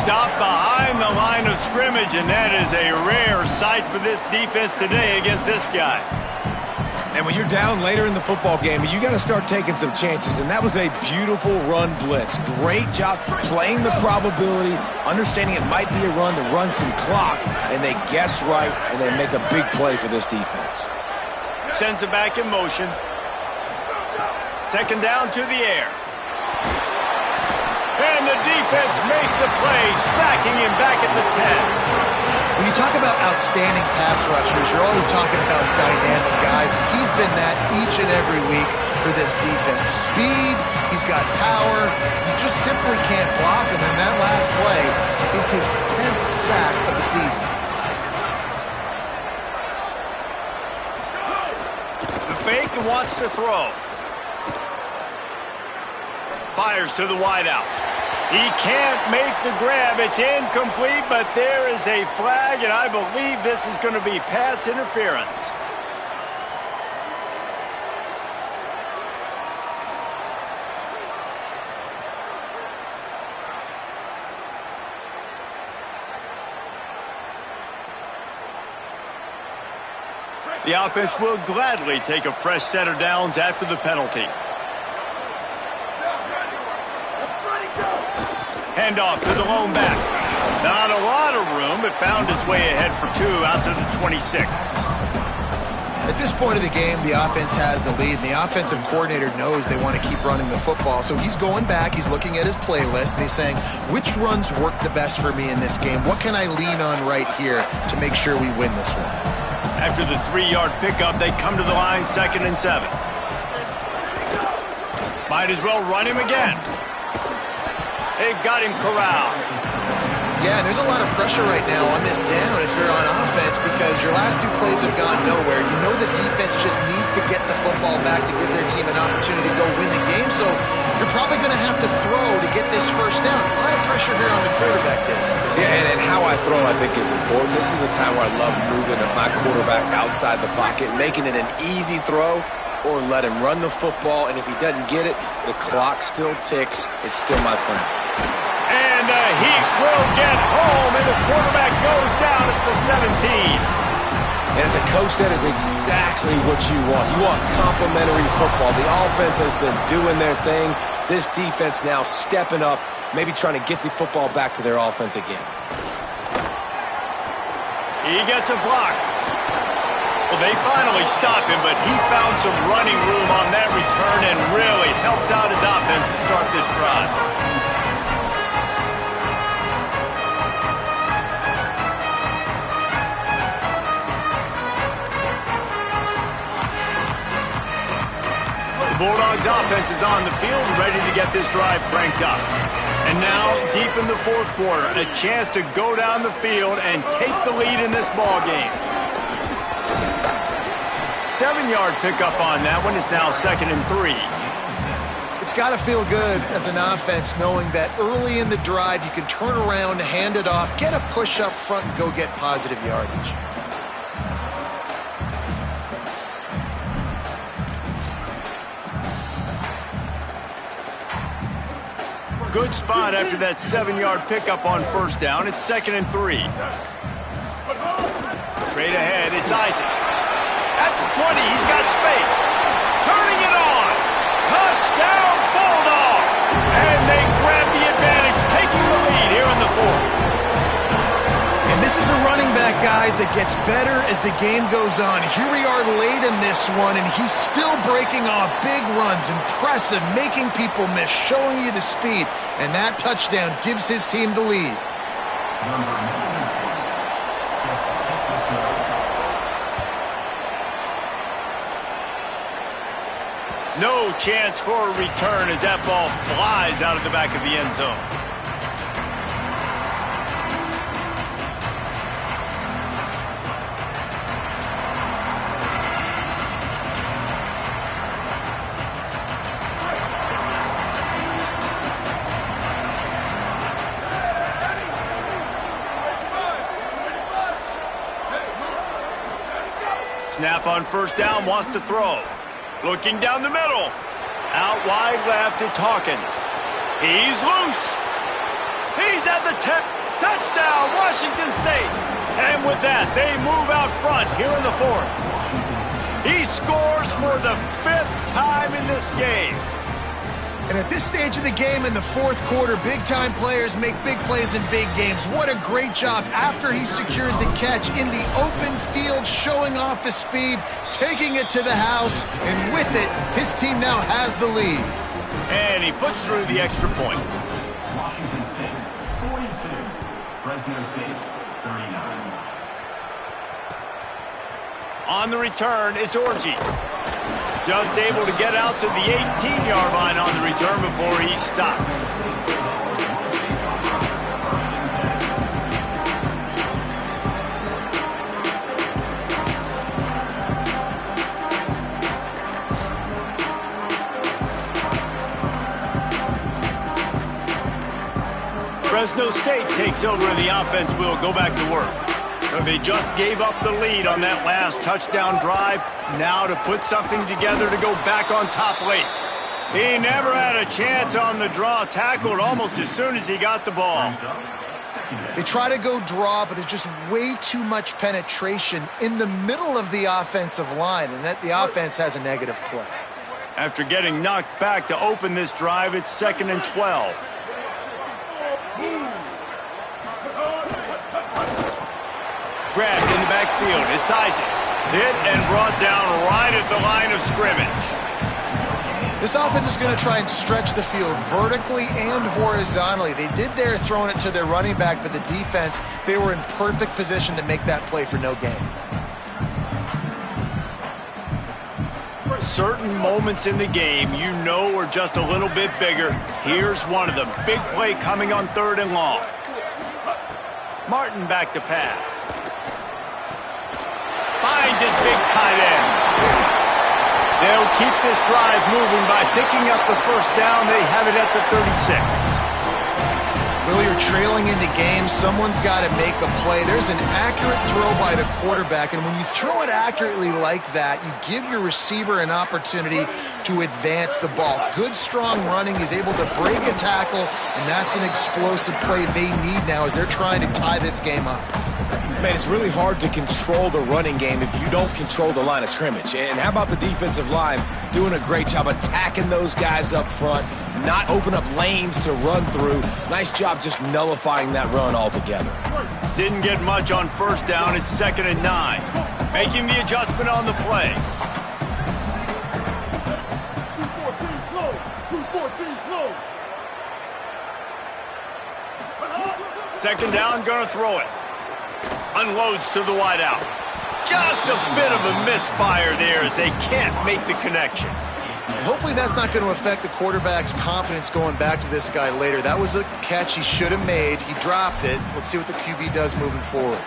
A: Stopped behind the line of scrimmage, and that is a rare sight for this defense today against this guy.
D: And when you're down later in the football game, you got to start taking some chances, and that was a beautiful run blitz. Great job playing the probability, understanding it might be a run to run some clock, and they guess right, and they make a big play for this defense.
A: Sends it back in motion. Second down to the air. And the defense makes a play, sacking him back at the 10.
E: When
C: When you talk about outstanding pass rushers, you're always talking about dynamic guys, and he's been that each and every week for this defense. Speed, he's got power, you just simply can't block him, and that last play is his 10th sack of the season.
A: The fake and wants to throw. Fires to the wideout. He can't make the grab. It's incomplete, but there is a flag, and I believe this is going to be pass interference. The offense will gladly take a fresh set of downs after the penalty. Handoff to the lone back. Not a lot of room, but found his way ahead for 2 out to the 26.
C: At this point of the game, the offense has the lead, and the offensive coordinator knows they want to keep running the football. So he's going back, he's looking at his playlist, and he's saying, which runs work the best for me in this game? What can I lean on right here to make sure we win this one?
A: After the 3-yard pickup, they come to the line, 2nd and 7. Might as well run him again. They've got him corralled.
C: Yeah, and there's a lot of pressure right now on this down if you're on offense because your last 2 plays have gone nowhere. You know the defense just needs to get the football back to give their team an opportunity to go win the game, so you're probably going to have to throw to get this first down. A lot of pressure here on the quarterback there.
D: Yeah, and how I throw, I think, is important. This is a time where I love moving my quarterback outside the pocket, making it an easy throw, or let him run the football, and if he doesn't get it, the clock still ticks. It's still my friend.
A: And the Heat will get home, and the quarterback goes down at the 17.
D: And as a coach, that is exactly what you want. You want complementary football. The offense has been doing their thing. This defense now stepping up, maybe trying to get the football back to their offense again.
A: He gets a block. Well, they finally stop him, but he found some running room on that return and really helps out his offense to start this drive. The Bulldogs offense is on the field, ready to get this drive cranked up. And now, deep in the 4th quarter, a chance to go down the field and take the lead in this ball game. 7-yard pickup on that one is now 2nd and 3.
C: It's got to feel good as an offense knowing that early in the drive you can turn around, hand it off, get a push up front, and go get positive yardage.
A: Good spot after that 7-yard pickup on 1st down. It's 2nd and 3. Straight ahead, it's Isaac. At the 20, he's got space. Turning it on. Touchdown, Bulldog. And they grab the advantage, taking the lead here in the 4th.
C: And this is a running back, guys, that gets better as the game goes on. Here we are late in this one, and he's still breaking off big runs. Impressive, making people miss, showing you the speed. And that touchdown gives his team the lead.
A: No chance for a return as that ball flies out of the back of the end zone. Snap on 1st down, wants to throw. Looking down the middle. Out wide left, it's Hawkins. He's loose. He's at the touchdown, Washington State. And with that, they move out front here in the 4th. He scores for the 5th time in this game.
C: And at this stage of the game in the 4th quarter, big-time players make big plays in big games. What a great job after he secured the catch in the open field, showing off the speed, taking it to the house, and with it, his team now has the lead.
A: And he puts through the extra point.
F: Washington State, 42. Fresno State, 39.
A: On the return, it's Orji. Just able to get out to the 18-yard line on the return before he's stopped. Fresno State takes over and the offense will go back to work. So they just gave up the lead on that last touchdown drive. Now to put something together to go back on top late. He never had a chance on the draw. Tackled almost as soon as he got the ball.
C: They try to go draw, but there's just way too much penetration in the middle of the offensive line, and that the offense has a negative play.
A: After getting knocked back to open this drive, it's 2nd and 12. Grabbed in the backfield. It's Isaac. Hit and brought down right at the line of scrimmage.
C: This offense is going to try and stretch the field vertically and horizontally. They did there throwing it to their running back, but the defense, they were in perfect position to make that play for no gain.
A: Certain moments in the game you know are just a little bit bigger. Here's one of them. Big play coming on 3rd and long. Martin back to pass. Finds his big tight end. They'll keep this drive moving by picking up the first down. They have it at the 36.
C: Well, you're trailing into games. Someone's got to make a play. There's an accurate throw by the quarterback, and when you throw it accurately like that, you give your receiver an opportunity to advance the ball. Good, strong running. He's able to break a tackle, and that's an explosive play they need now as they're trying to tie this game up.
D: Man, it's really hard to control the running game if you don't control the line of scrimmage. And how about the defensive line doing a great job attacking those guys up front, not open up lanes to run through. Nice job just nullifying that run altogether.
A: Didn't get much on first down. It's 2nd and 9. Making the adjustment on the play.
G: 2-14 close. 2-14 close.
A: 2nd down, gonna throw it. Unloads to the wideout. Just a bit of a misfire there as they can't make the connection.
C: Hopefully that's not going to affect the quarterback's confidence going back to this guy later. That was a catch he should have made. He dropped it. Let's see what the QB does moving forward.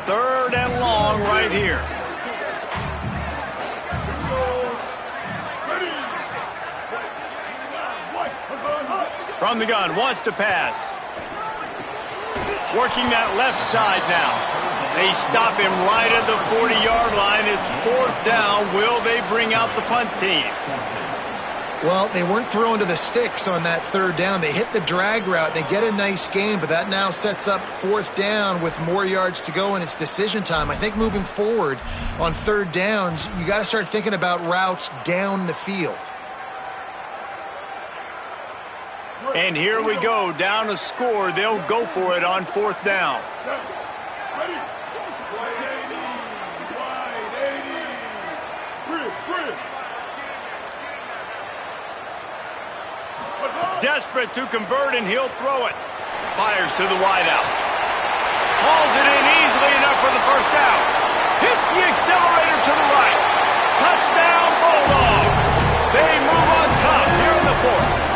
A: 3rd and long right here. From the gun, wants to pass. Working that left side now. They stop him right at the 40-yard line. It's 4th down. Will they bring out the punt team?
C: Well, they weren't throwing to the sticks on that 3rd down. They hit the drag route. They get a nice gain, but that now sets up 4th down with more yards to go, and it's decision time. I think moving forward on 3rd downs, you got to start thinking about routes down the field.
A: And here we go, down a score. They'll go for it on 4th down. Desperate to convert, and he'll throw it. Fires to the wideout. Hauls it in easily enough for the first down. Hits the accelerator to the right. Touchdown, Bulldogs. They move on top here in the 4th.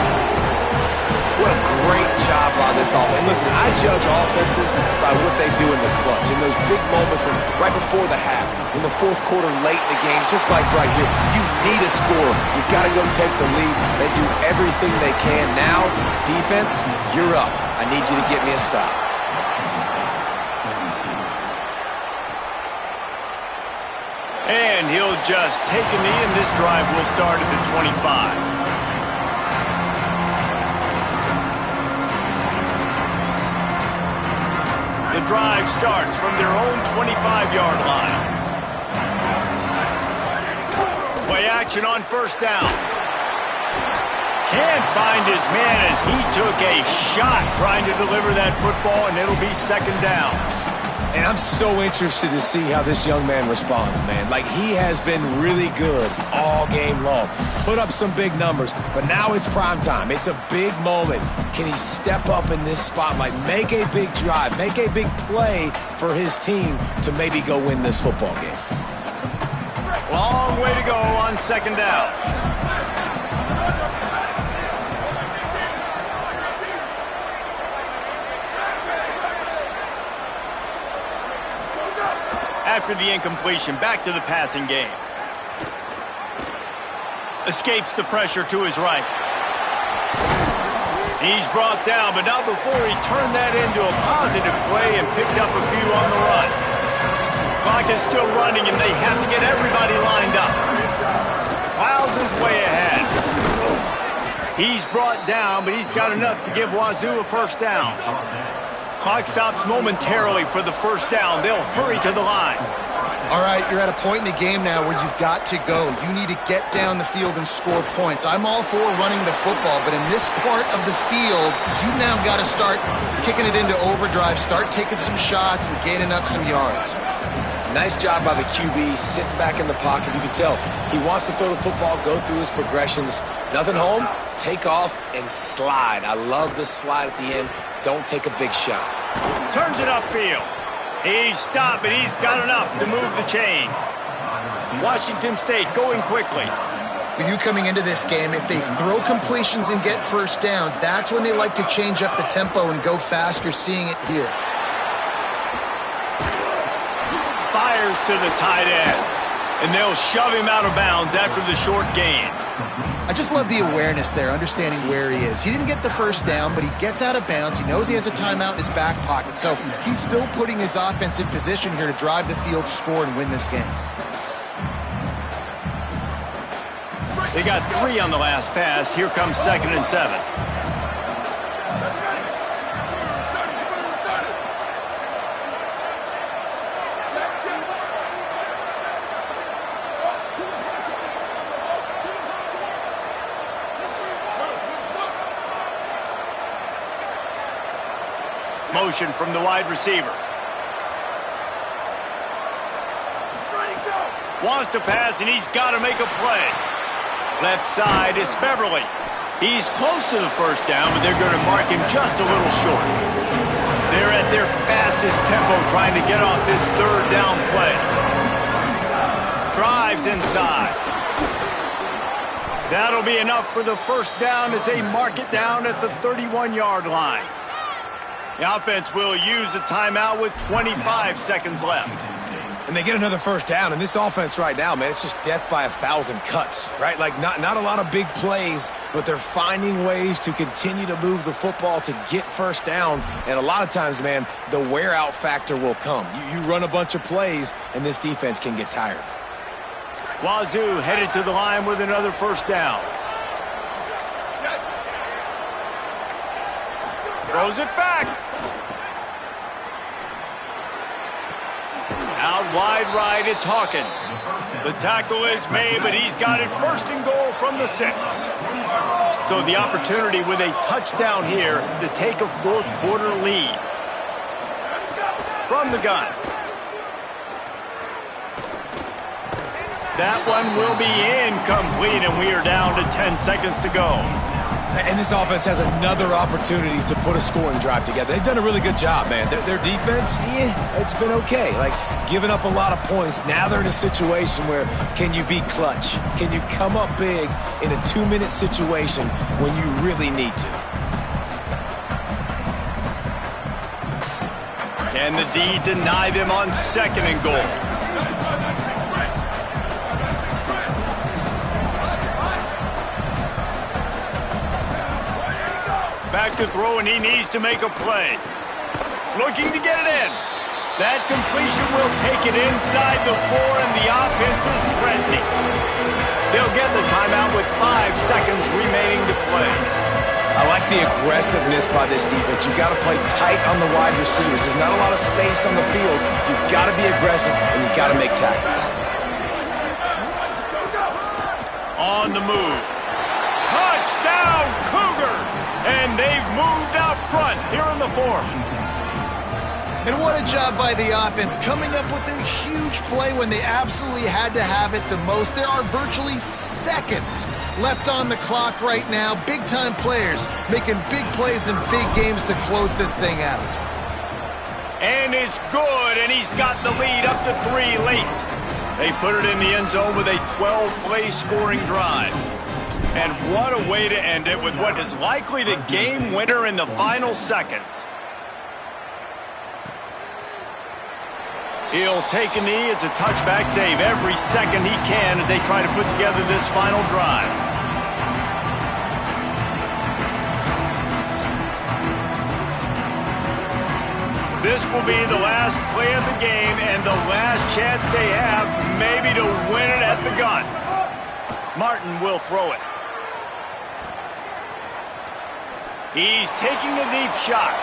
D: What a great job by this offense. And listen, I judge offenses by what they do in the clutch, in those big moments and right before the half, in the 4th quarter, late in the game, just like right here. You need a score. You got to go take the lead. They do everything they can. Now, defense, you're up. I need you to get me a stop.
A: And he'll just take a knee, and this drive will start at the 25. The drive starts from their own 25-yard line. Play action on 1st down. Can't find his man as he took a shot trying to deliver that football, and it'll be 2nd down.
D: And I'm so interested to see how this young man responds, man. Like, he has been really good all game long. Put up some big numbers, but now it's prime time. It's a big moment. Can he step up in this spotlight, make a big drive, make a big play for his team to maybe go win this football game?
A: Long way to go on second down. After the incompletion, back to the passing game. Escapes the pressure to his right. He's brought down, but not before he turned that into a positive play and picked up a few on the run. Clock is still running, and they have to get everybody lined up. Plows his way ahead. He's brought down, but he's got enough to give Wazoo a first down. Clock stops momentarily for the first down. They'll hurry to the line.
C: All right, you're at a point in the game now where you've got to go. You need to get down the field and score points. I'm all for running the football, but in this part of the field, you now got to start kicking it into overdrive, start taking some shots and gaining up some yards.
D: Nice job by the QB, sitting back in the pocket. You can tell he wants to throw the football, go through his progressions. Nothing home, take off, and slide. I love the slide at the end. Don't take a big shot.
A: Turns it upfield. He's stopped, but he's got enough to move the chain. Washington State going quickly.
C: With you coming into this game, if they throw completions and get first downs, that's when they like to change up the tempo and go fast. You're seeing it here.
A: Fires to the tight end, and they'll shove him out of bounds after the short gain.
C: I just love the awareness there, understanding where he is. He didn't get the first down, but he gets out of bounds. He knows he has a timeout in his back pocket, so he's still putting his offense in position here to drive the field, score, and win this game.
A: They got 3 on the last pass. Here comes 2nd and 7. Motion from the wide receiver. Wants to pass, and he's got to make a play. Left side, it's Beverly. He's close to the first down, but they're going to mark him just a little short. They're at their fastest tempo trying to get off this third down play. Drives inside. That'll be enough for the first down as they mark it down at the 31-yard line. The offense will use a timeout with 25 seconds left.
D: And they get another first down, and this offense right now, man, it's just death by 1,000 cuts, right? Like, not a lot of big plays, but they're finding ways to continue to move the football to get first downs. And a lot of times, man, the wear-out factor will come. You run a bunch of plays, and this defense can get tired.
A: Wazoo headed to the line with another first down. Throws it back. Out wide right, it's Hawkins. The tackle is made, but he's got it first and goal from the 6. So the opportunity with a touchdown here to take a fourth quarter lead. From the gun. That one will be incomplete, and we are down to 10 seconds to go.
D: And this offense has another opportunity to put a scoring drive together. They've done a really good job, man. Their defense, it's been okay. Like, giving up a lot of points. Now they're in a situation where can you be clutch? Can you come up big in a 2-minute situation when you really need to?
A: Can the D deny them on 2nd and goal? Back to throw, and he needs to make a play. Looking to get it in. That completion will take it inside the 4, and the offense is threatening. They'll get the timeout with 5 seconds remaining to play.
D: I like the aggressiveness by this defense. You've got to play tight on the wide receivers. There's not a lot of space on the field. You've got to be aggressive, and you've got to make tackles.
A: On the move. Touchdown, Cougars! And they've moved out front here in the 4th.
C: And what a job by the offense, coming up with a huge play when they absolutely had to have it the most. There are virtually seconds left on the clock right now. Big-time players making big plays in big games to close this thing out.
A: And it's good, and he's got the lead up to 3 late. They put it in the end zone with a 12-play scoring drive. And what a way to end it with what is likely the game winner in the final seconds. He'll take a knee. It's a touchback save every second he can as they try to put together this final drive. This will be the last play of the game and the last chance they have maybe to win it at the gun. Martin will throw it. He's taking a deep shot.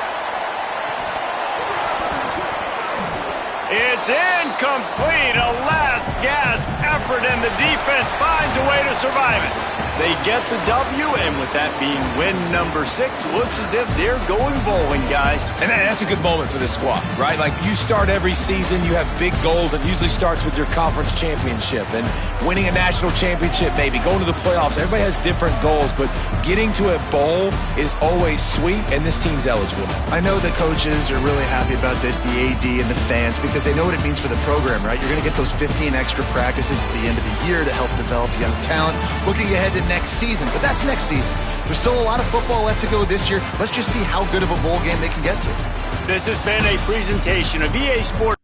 A: It's incomplete. A last-gasp effort, and the defense finds a way to survive it. They get the W, and with that being win number 6, looks as if they're going bowling, guys.
D: And that's a good moment for this squad, right? Like, you start every season, you have big goals. It usually starts with your conference championship and winning a national championship, maybe going to the playoffs. Everybody has different goals, but getting to a bowl is always sweet, and this team's eligible.
C: I know the coaches are really happy about this, the AD and the fans, because they know what it means for the program, right? You're going to get those 15 extra practices at the end of the year to help develop young talent. Looking ahead to next season, but that's next season. There's still a lot of football left to go this year. Let's just see how good of a bowl game they can get to.
A: This has been a presentation of EA Sports.